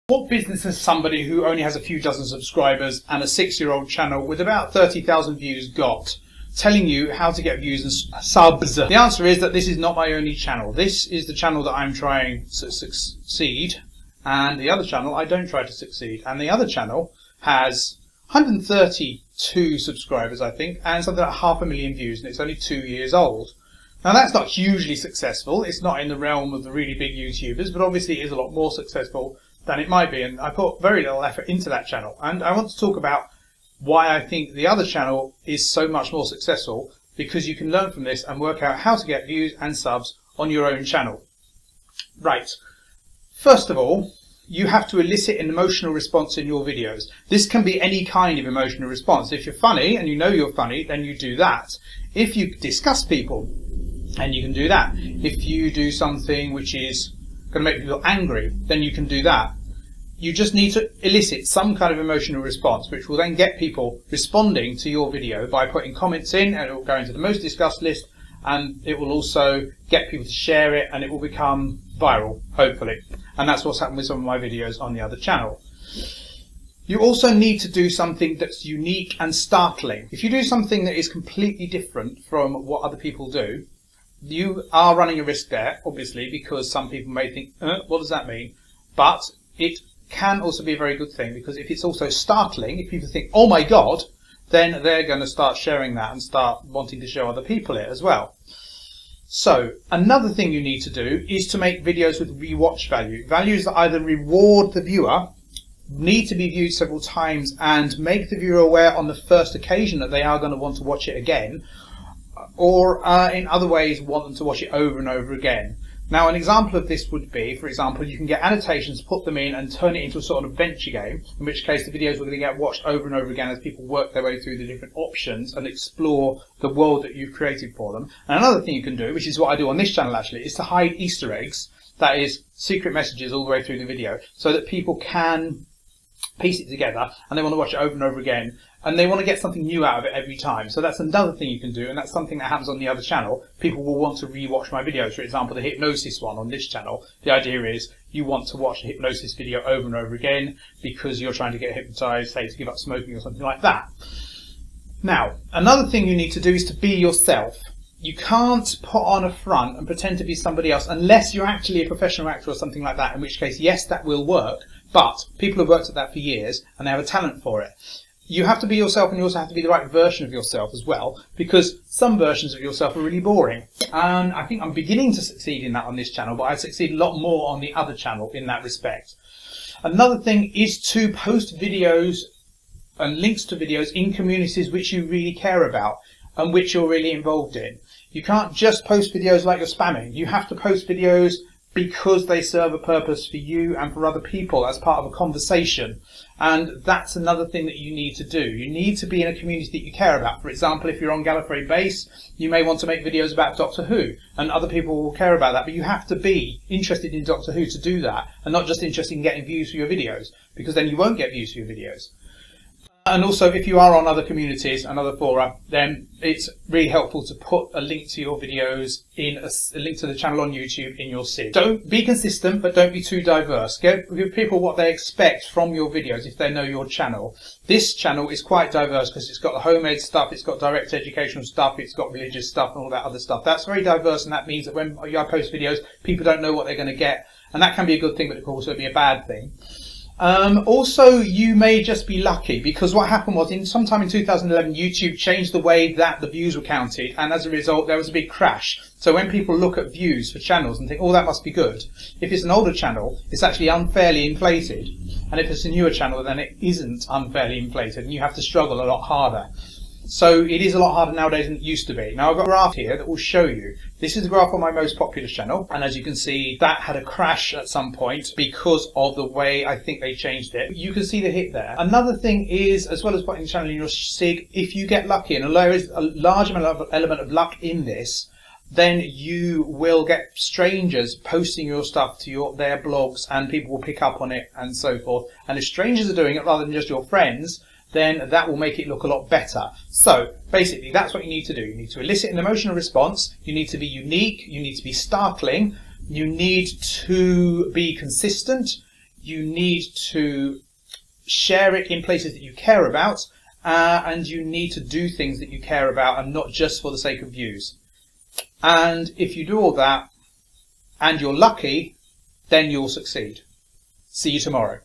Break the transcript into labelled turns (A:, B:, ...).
A: What business has somebody who only has a few dozen subscribers and a 6-year-old channel with about 30,000 views got, telling you how to get views and subs? The answer is that this is not my only channel. This is the channel that I'm trying to succeed, and the other channel I don't try to succeed. And the other channel has 132 subscribers, I think, and something like 500,000 views, and it's only 2 years old. Now that's not hugely successful. It's not in the realm of the really big YouTubers, but obviously it is a lot more successful than it might be, and I put very little effort into that channel. And I want to talk about why I think the other channel is so much more successful, because you can learn from this and work out how to get views and subs on your own channel. Right, first of all, you have to elicit an emotional response in your videos. This can be any kind of emotional response. If you're funny and you know you're funny, then you do that. If you discuss people, and you can do that. If you do something which is going to make people angry, then you can do that. You just need to elicit some kind of emotional response, which will then get people responding to your video by putting comments in, and it will go into the most discussed list, and it will also get people to share it, and it will become viral, hopefully. And that's what's happened with some of my videos on the other channel. You also need to do something that's unique and startling. If you do something that is completely different from what other people do, you are running a risk there, obviously, because some people may think, what does that mean? But it can also be a very good thing, because if it's also startling, if people think, oh my God, then they're going to start sharing that and start wanting to show other people it as well. So another thing you need to do is to make videos with rewatch value. Values that either reward the viewer, need to be viewed several times, and make the viewer aware on the first occasion that they are going to want to watch it again, or in other ways want them to watch it over and over again. Now an example of this would be, for example, you can get annotations, put them in and turn it into a sort of adventure game, in which case the videos are going to get watched over and over again as people work their way through the different options and explore the world that you've created for them. And another thing you can do, which is what I do on this channel actually, is to hide Easter eggs, that is secret messages all the way through the video, so that people can piece it together and they want to watch it over and over again, and they want to get something new out of it every time. So that's another thing you can do, and that's something that happens on the other channel. People will want to re-watch my videos. For example, the hypnosis one on this channel, the idea is you want to watch the hypnosis video over and over again because you're trying to get hypnotized, say to give up smoking or something like that. Now, another thing you need to do is to be yourself. You can't put on a front and pretend to be somebody else unless you're actually a professional actor or something like that, in which case, yes, that will work, but people have worked at that for years and they have a talent for it. You have to be yourself, and you also have to be the right version of yourself as well, because some versions of yourself are really boring. And I think I'm beginning to succeed in that on this channel, but I succeed a lot more on the other channel in that respect. Another thing is to post videos and links to videos in communities which you really care about and which you're really involved in. You can't just post videos like you're spamming. You have to post videos because they serve a purpose for you and for other people as part of a conversation. And that's another thing that you need to do. You need to be in a community that you care about. For example, if you're on Gallifrey base, you may want to make videos about Doctor Who, and other people will care about that, but you have to be interested in Doctor Who to do that, and not just interested in getting views for your videos, because then you won't get views for your videos. And also, if you are on other communities and other fora, then it's really helpful to put a link to your videos in a link to the channel on YouTube in your SIG. Don't be consistent, but don't be too diverse. Give people what they expect from your videos if they know your channel. This channel is quite diverse because it's got the home ed stuff, it's got direct educational stuff, it's got religious stuff and all that other stuff. That's very diverse, and that means that when I post videos, people don't know what they're going to get. And that can be a good thing, but it can also be a bad thing. Also, you may just be lucky, because what happened was sometime in 2011 YouTube changed the way that the views were counted, and as a result there was a big crash. So when people look at views for channels and think, oh, that must be good, if it's an older channel it's actually unfairly inflated, and if it's a newer channel then it isn't unfairly inflated, and you have to struggle a lot harder. So it is a lot harder nowadays than it used to be. Now I've got a graph here that will show you. This is the graph on my most popular channel, and as you can see that had a crash at some point because of the way I think they changed it. You can see the hit there. Another thing is, as well as putting the channel in your SIG, if you get lucky, and there is a large element of luck in this, then you will get strangers posting your stuff to their blogs, and people will pick up on it and so forth. And if strangers are doing it rather than just your friends, then that will make it look a lot better. So basically that's what you need to do. You need to elicit an emotional response, you need to be unique, you need to be startling, you need to be consistent, you need to share it in places that you care about, and you need to do things that you care about and not just for the sake of views. And if you do all that and you're lucky, then you'll succeed. See you tomorrow.